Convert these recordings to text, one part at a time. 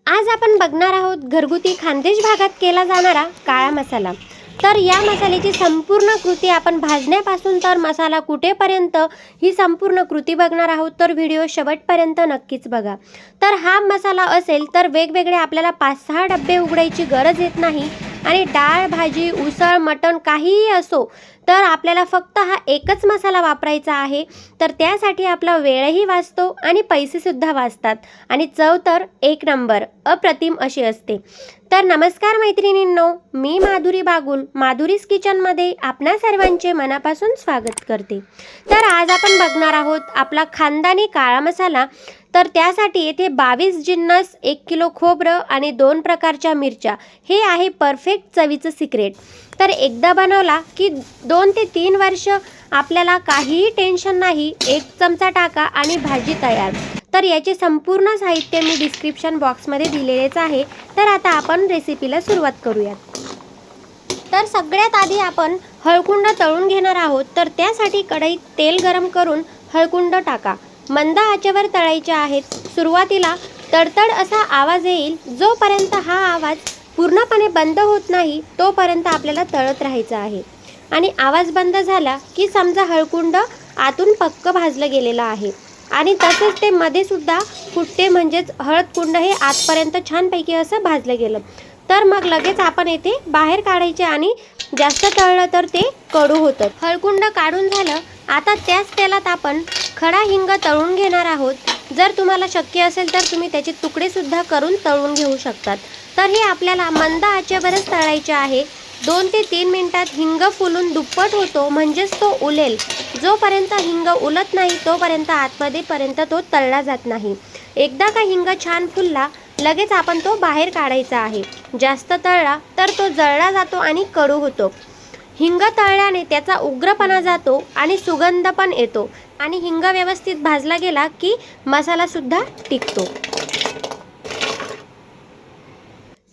आज आपण बघणार आहोत घरगुती खानदेश भागात केला जाणारा काळा मसाला। तर या मसाल्याची संपूर्ण कृती आपण भाजण्यापासून तर मसाला कुटेपर्यंत ही संपूर्ण कृती बघणार आहोत। तर व्हिडिओ शेवटपर्यंत नक्कीच बघा। तर हा मसाला असेल तर वेगवेगळे आपल्याला 5-6 डब्बे उघडायची गरज येत नाही आणि डाळ भाजी उसळ मटण काहीही असो तर आपल्याला फक्त हा एकच मसाला वापरायचा आहे। तर त्यासाठी आपला वेळही वाचतो आणि पैसे सुद्धा वाचतात आणि चव तर एक नंबर अप्रतिम अशी असते। तर नमस्कार मैत्रिणींनो, मी माधुरी बागुल माधुरीज किचनमध्ये आपणा सर्वांचे मनापासून स्वागत करते। तर आज आपण बघणार आहोत आपला खानदानी काळा मसाला। तर त्यासाठी येथे 22 जिन्नस 1 किलो खोबरं आणि 2 प्रकारच्या मिरच्या हे आहे परफेक्ट चवीचं सिक्रेट। तर एकदा बनवला की 2 ते 3 वर्ष आपल्याला काहीही टेन्शन नाही। 1 चमचा टाका आणि भाजी तयार। तर याचे संपूर्ण साहित्य मी डिस्क्रिप्शन बॉक्समध्ये दिलेलेच आहे। तर आता आपण रेसिपीला सुरुवात करूयात। तर सगळ्यात आधी आपण हळकुंड तळून घेणार आहोत। तर त्यासाठी कढईत तेल गरम करून हळकुंड टाका। मंद आचेवर तळायचे आहेत। सुरुवातीला तडतड असा आवाज येईल। जोपर्यंत हा आवाज पूर्णपणे बंद होत नाही तोपर्यंत आपल्याला तळत राहायचं आहे आणि आवाज बंद झाला की समजा हळकुंड आतून पक्क भाजलं गेलेलं आहे आणि तसंच ते मध्ये सुद्धा फुटते, म्हणजेच हळदकुंड हे आतपर्यंत छानपैकी असं भाजलं गेलं। तर मग लगेच आपण येथे बाहेर काढायचे आणि जास्त तळलं तर ते कडू होतं। हळकुंड काढून झालं। आता त्याच तेलात आपण खडा हिंग तळून घेणार आहोत। जर तुम्हाला शक्य असेल तर तुम्ही त्याचे तुकडे सुद्धा करून तळून घेऊ शकतात। तर हे आपल्याला मंद आचेवरच तळायचे आहे। 2 ते 3 मिनिटात हिंग फुलून दुप्पट होतो, म्हणजेच तो उलेल। जोपर्यंत हिंग उलत नाही तोपर्यंत आतमध्येपर्यंत तो तळला जात नाही। एकदा का हिंग छान फुलला लगेच आपण तो बाहेर काढायचा आहे। जास्त तळला तर तो जळला जातो आणि कडू होतो। हिंग तळल्याने त्याचा उग्रपणा जातो आणि सुगंध पण येतो आणि हिंग व्यवस्थित भाजला गेला की मसाला सुद्धा टिकतो।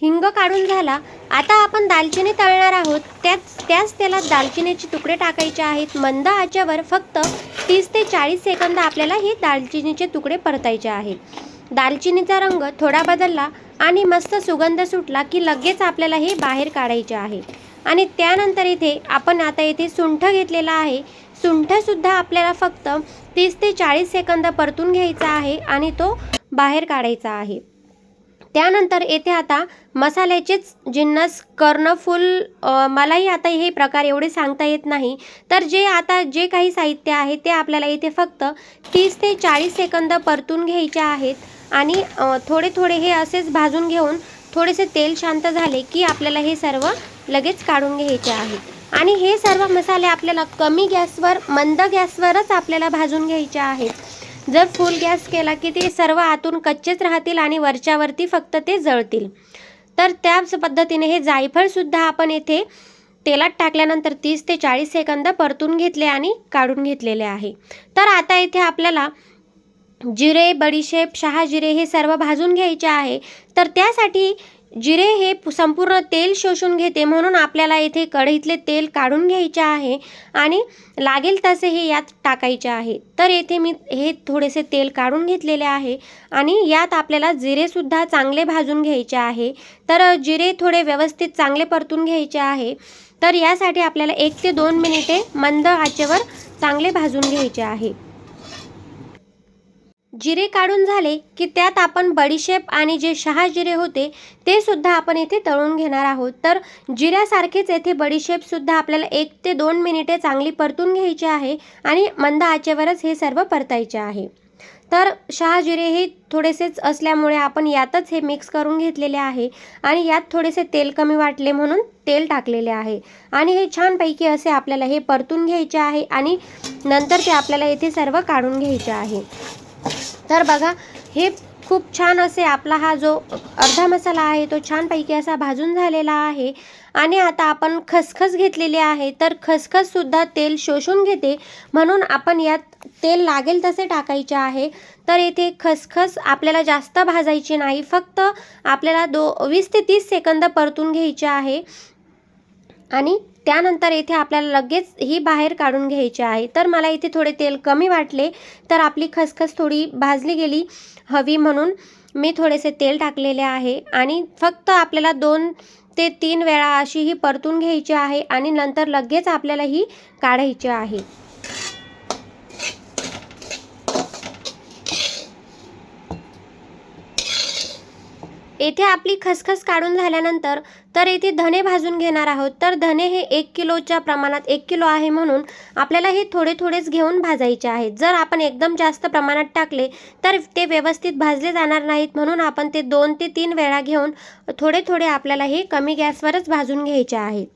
हिंग काढून झाला। आता आपण दालचिनी तळणार आहोत। त्याच तेलात दालचिनीचे तुकडे टाकायचे आहेत। मंद आचेवर फक्त 30 ते 40 सेकंद आपल्याला हे दालचिनीचे तुकडे परतायचे आहेत। दालचिनीचा रंग थोडा बदलला आणि मस्त सुगंध सुटला की लगेच आपल्याला हे बाहेर काढायचे आहे आणि त्यानंतर इथे आपण आता इथे सुंठ घेतलेला आहे। सुंठ सुद्धा आपल्याला फक्त 30 ते 40 सेकंद परतून घ्यायचा आहे आणि तो बाहेर काढायचा आहे। त्यानंतर येथे आता मसाल्याचेच जिन्नस कर्णफूल, मलाही आता हे प्रकार एवढे सांगता येत नाही। तर जे काही साहित्य आहे ते आपल्याला इथे फक्त 30 ते 40 सेकंद परतून घ्यायचे आहेत आणि थोडे हे असेच भाजून घेऊन थोडेसे तेल शांत झाले की आपल्याला हे सर्व लगेच काढून घ्यायचे आहे आणि हे सर्व मसाले आपल्याला कमी गॅसवर मंद गॅसवरच आपल्याला भाजून घ्यायचे आहेत। जर फुल गॅस केला की ते सर्व आतून कच्चेच राहतील आणि वरच्यावरती फक्त ते जळतील। तर त्याच पद्धतीने हे जायफळ सुद्धा आपण येथे तेलात टाकल्यानंतर 30 ते 40 सेकंद परतून घेतले आणि काढून घेतलेले आहे। तर आता इथे आपल्याला जिरे बडीशेप शहाजिरे हे सर्व भाजून घ्यायचे आहे। तर त्यासाठी जिरे हे संपूर्ण तेल शोषून घेते, म्हणून आपल्याला इथे कढईतले तेल काढून घ्यायचे आहे आणि लागेल तसे हे यात टाकायचे आहे। तर येथे मी हे थोडेसे तेल काढून घेतलेले आहे आणि यात आपल्याला जिरे सुद्धा चांगले भाजून घ्यायचे आहे। तर जिरे थोडे व्यवस्थित चांगले परतून घ्यायचे आहे। तर यासाठी आपल्याला 1 ते 2 मिनिटे मंद आचेवर चांगले भाजून घ्यायचे आहे। जिरे काढून झाले की त्यात आपण बडीशेप आणि जे शहाजिरे होते ते सुद्धा आपण इथे तळून घेणार आहोत। तर जिऱ्यासारखेच येथे बडीशेप सुद्धा आपल्याला 1 ते 2 मिनिटे चांगली परतून घ्यायची आहे आणि मंद आचेवरच हे सर्व परतायचे आहे। तर शहाजिरे हे थोडेसेच असल्यामुळे आपण यातच हे मिक्स करून घेतलेले आहे आणि यात थोडेसे तेल कमी वाटले म्हणून तेल टाकलेले आहे आणि हे छानपैकी असे आपल्याला हे परतून घ्यायचे आहे आणि नंतर ते आपल्याला इथे सर्व काढून घ्यायचे आहे। तर बघा, हे खूप छान असे आपला हा जो अर्धा मसाला आहे तो छानपैकी असा भाजून झालेला आहे आणि आता आपण खसखस घेतलेली आहे। तर खसखस सुद्धा तेल शोषून घेते, म्हणून आपण यात तेल लागेल तसे टाकायचे आहे। तर येथे खसखस आपल्याला जास्त भाजायची नाही, फक्त आपल्याला 20 ते 30 सेकंद परतून घ्यायचे आहे आणि त्यानंतर इथे आपल्याला लगेच ही बाहेर काढून घ्यायची आहे। तर मला इथे थोडे तेल कमी वाटले, तर आपली खसखस थोडी भाजली गेली हवी म्हणून मी थोडेसे तेल टाकलेले आहे आणि फक्त आपल्याला 2 ते 3 वेळा अशी ही परतून घ्यायची आहे आणि नंतर लगेच आपल्याला ही काढायची आहे. येथे आपली खसखस काढून झाल्यानंतर तर येथे धने भाजून घेणार आहोत. तर धने हे 1 किलोच्या प्रमाणात 1 किलो आहे म्हणून आपल्याला हे थोडे थोडेच घेऊन भाजायचे आहेत. जर आपण एकदम जास्त प्रमाणात टाकले तर ते व्यवस्थित भाजले जाणार नाहीत, म्हणून आपण ते 2 ते 3 वेळा घेऊन थोडे थोडे आपल्याला हे कमी गॅसवरच भाजून घ्यायचे आहेत.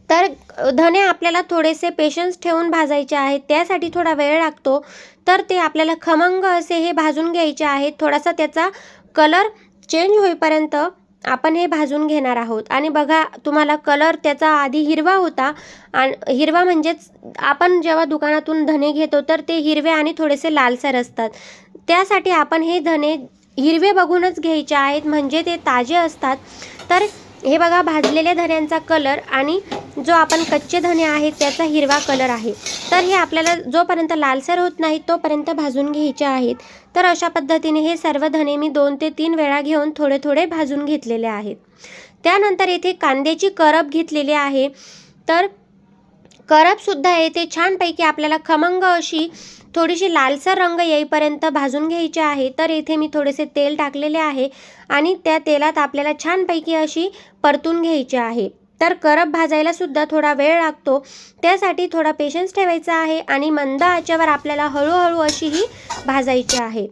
तर धने आपल्याला थोडेसे पेशन्स ठेवून भाजायचे आहेत, त्यासाठी थोडा वेळ लागतो. तर ते आपल्याला खमंग असे हे भाजून घ्यायचे आहेत. थोडासा त्याचा कलर चेंज होईपर्यंत आपण हे भाजून घेणार आहोत. आणि बघा, तुम्हाला कलर त्याचा आधी हिरवा होता आणि हिरवा म्हणजेच आपण जेव्हा दुकानातून धने घेतो तर ते हिरवे आणि थोडेसे लालसर असतात. त्यासाठी आपण हे धने हिरवे बघूनच घ्यायचे आहेत, म्हणजे ते ताजे असतात. तर हे बघा, भाजलेल्या धन्यांचा कलर आणि जो आपण कच्चे धने आहेत त्याचा हिरवा कलर आहे. तर हे आपल्याला जोपर्यंत लालसर होत नाही तोपर्यंत भाजून घ्यायचे आहेत. तर अशा पद्धतीने हे सर्व धने मी 2 ते 3 वेळा घेऊन थोडे थोडे भाजून घेतलेले आहेत. त्यानंतर येथे कांद्याची करप घेतलेली आहे. तर करपसुद्धा येथे छानपैकी आपल्याला खमंग अशी थोडीशी लालसर रंग येईपर्यंत भाजून घ्यायची आहे. तर येथे मी थोडेसे तेल टाकलेले आहे आणि त्या तेलात आपल्याला छानपैकी अशी परतून घ्यायची आहे. तर करप भाजायला सुद्धा थोडा वेळ लागतो, त्यासाठी थोडा पेशन्स ठेवायचा आहे आणि मंद आचेवर आपल्याला हळूहळू अशी ही भाजायची आहे.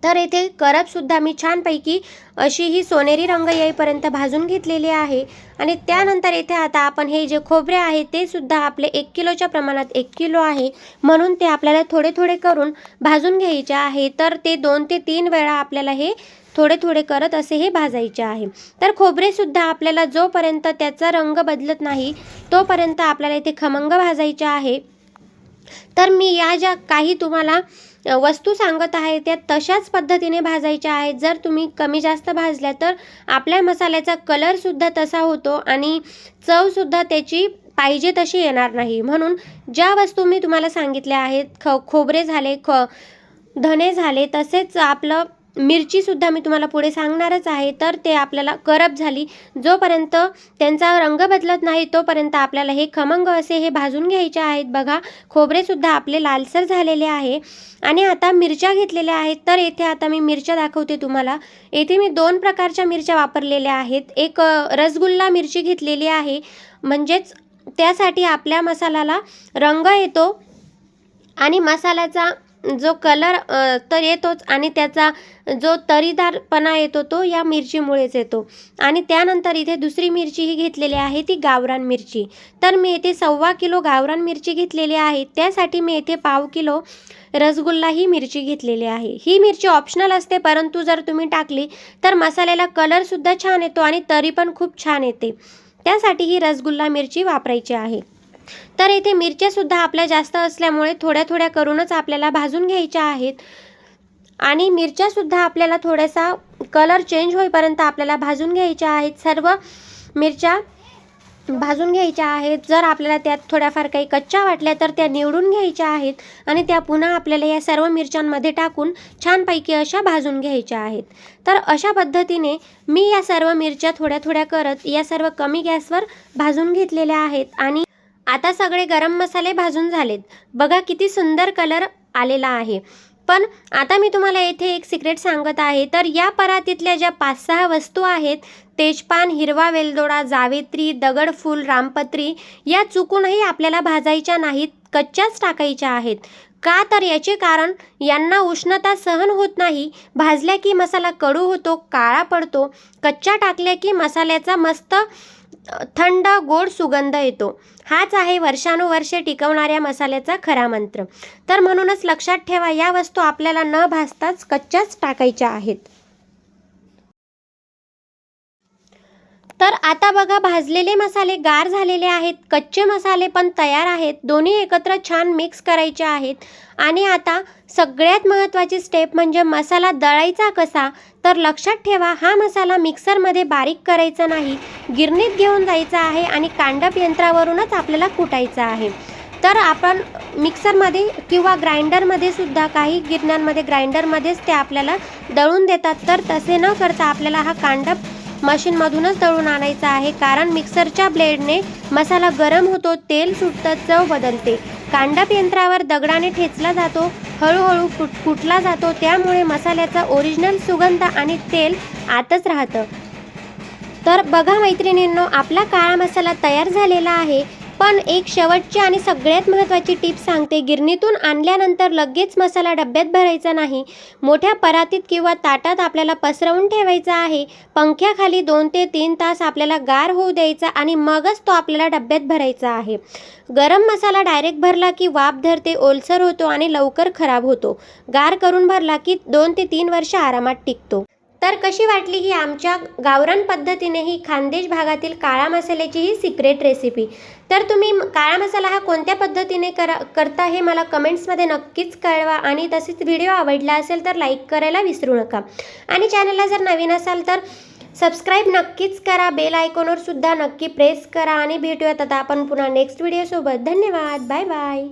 तर येथे करपसुद्धा मी छानपैकी अशी ही सोनेरी रंग येईपर्यंत भाजून घेतलेली आहे. आणि त्यानंतर येथे आता आपण हे जे खोबरे आहे ते सुद्धा आपले 1 किलोच्या प्रमाणात 1 किलो आहे, म्हणून ते आपल्याला थोडे थोडे करून भाजून घ्यायचे आहे. तर ते 2 ते 3 वेळा आपल्याला हे थोडे थोडे करत असे हे भाजायचे आहे. तर खोबरेसुद्धा आपल्याला जोपर्यंत त्याचा रंग बदलत नाही तोपर्यंत आपल्याला इथे खमंग भाजायचे आहे. तर मी या ज्या काही तुम्हाला वस्तू सांगत आहे त्या तशाच पद्धतीने भाजायच्या आहेत. जर तुम्ही कमी जास्त भाजल्या तर आपल्या मसाल्याचा कलरसुद्धा तसा होतो आणि चवसुद्धा त्याची पाहिजे तशी येणार नाही. म्हणून ज्या वस्तू मी तुम्हाला सांगितल्या आहेत, खोबरे झाले, धने झाले, तसेच आपलं मिरचीसुद्धा मी तुम्हाला पुढे सांगणारच आहे. तर ते आपल्याला करप झाली जोपर्यंत त्यांचा रंग बदलत नाही तोपर्यंत आपल्याला हे खमंग असे हे भाजून घ्यायचे आहेत. बघा, खोबरेसुद्धा आपले लालसर झालेले आहे. आणि आता मिरच्या घेतलेल्या आहेत. तर येथे आता मी मिरच्या दाखवते तुम्हाला. येथे मी 2 प्रकारच्या मिरच्या वापरलेल्या आहेत. एक रसगुल्ला मिरची घेतलेली आहे, म्हणजेच त्यासाठी आपल्या मसाल्याला रंग येतो आणि मसाल्याचा जो कलर तर येतोच आणि त्याचा जो तरीदारपणा येतो तो या मिरचीमुळेच येतो. आणि त्यानंतर इथे दुसरी मिरची ही घेतलेली आहे, ती गावरान मिरची. तर मी येथे 1.25 किलो गावरान मिरची घेतलेली आहे. त्यासाठी मी येथे 1/2 किलो रसगुल्ला ही मिरची घेतलेली आहे. ही मिरची ऑप्शनल असते, परंतु जर तुम्ही टाकली तर मसाल्याला कलरसुद्धा छान येतो आणि तरी पण खूप छान येते. त्यासाठी ही रसगुल्ला मिरची वापरायची आहे. तर इथे मिरच्यासुद्धा आपल्या जास्त असल्यामुळे थोड्या थोड्या करूनच आपल्याला भाजून घ्यायच्या आहेत. आणि मिरच्यासुद्धा आपल्याला थोडासा कलर चेंज होईपर्यंत आपल्याला भाजून घ्यायच्या आहेत. सर्व मिरच्या भाजून घ्यायच्या आहेत. जर आपल्याला त्यात थोड्याफार काही कच्च्या वाटल्या तर त्या निवडून घ्यायच्या आहेत आणि त्या पुन्हा आपल्याला या सर्व मिरच्यांमध्ये टाकून छानपैकी अशा भाजून घ्यायच्या आहेत. तर अशा पद्धतीने मी या सर्व मिरच्या थोड्या थोड्या करत या सर्व कमी गॅसवर भाजून घेतलेल्या आहेत. आणि आता सगळे गरम मसाले भाजून झालेत. बघा किती सुंदर कलर आलेला आहे. पण आता मी तुम्हाला येथे एक सिक्रेट सांगत आहे. तर या परातीतल्या ज्या 5-6 वस्तू आहेत, तेजपान, हिरवा वेलदोडा, जावेत्री, दगडफूल, रामपत्री, या चुकूनही आपल्याला भाजायच्या नाहीत, कच्च्याच टाकायच्या आहेत. का तर याचे कारण यांना उष्णता सहन होत नाही. भाजल्या की मसाला कडू होतो, काळा पडतो. कच्च्या टाकल्या की मसाल्याचा मस्त थंड गोड सुगंध येतो. हाच आहे वर्षानुवर्षे टिकवणाऱ्या मसाल्याचा खरा मंत्र. तर म्हणूनच लक्षात ठेवा, या वस्तू आपल्याला न भाजताच कच्च्याच टाकायच्या आहेत. तर आता बघा, भाजलेले मसाले गार झालेले आहेत, कच्चे मसाले पण तयार आहेत. दोन्ही एकत्र छान मिक्स करायचे आहेत. आणि आता सगळ्यात महत्त्वाची स्टेप म्हणजे मसाला दळायचा कसा. तर लक्षात ठेवा, हा मसाला मिक्सरमध्ये बारीक करायचा नाही, गिरणीत घेऊन जायचा आहे आणि कांडप यंत्रावरूनच आपल्याला कुटायचा आहे. तर आपण मिक्सरमध्ये किंवा ग्राइंडरमध्ये सुद्धा काही गिरण्यांमध्ये ग्राइंडरमध्येच ते आपल्याला दळून देतात. तर तसे न करता आपल्याला हा कांडप मशीनमधूनच दळून आणायचा आहे, कारण मिक्सरच्या ब्लेडने मसाला गरम होतो, तेल सुटतं, चव बदलते. कांडप यंत्रावर दगडाने ठेचला जातो, हळूहळू कुटला जातो, त्यामुळे मसाल्याचा ओरिजिनल सुगंध आणि तेल आतच राहतं. तर बघा मैत्रिणींनो, आपला काळा मसाला तयार झालेला आहे. पण एक शेवटची आणि सगळ्यात महत्त्वाची टिप सांगते. गिरणीतून आणल्यानंतर लगेच मसाला डब्यात भरायचा नाही. मोठ्या परातीत किंवा ताटात आपल्याला पसरवून ठेवायचा आहे. पंख्याखाली 2 ते 3 तास आपल्याला गार होऊ द्यायचा आणि मगच तो आपल्याला डब्यात भरायचा आहे. गरम मसाला डायरेक्ट भरला की वाफ धरते, ओलसर होतो आणि लवकर खराब होतो. गार करून भरला की 2 ते 3 वर्ष आरामात टिकतो. तर कशी वाटली ही आमच्या गावरान पद्धतीने ही खानदेश भागातील काळा मसाल्याची ही सिक्रेट रेसिपी. तर तुम्ही काळा मसाला हा कोणत्या पद्धतीने करता हे मला कमेंट्समध्ये नक्कीच कळवा. आणि तसेच व्हिडिओ आवडला असेल तर लाईक करायला विसरू नका. आणि चॅनलला जर नवीन असाल तर सबस्क्राईब नक्कीच करा. बेल आयकॉनवर सुद्धा नक्की प्रेस करा. आणि भेटूयात आता आपण पुन्हा नेक्स्ट व्हिडिओसोबत. धन्यवाद. Bye bye.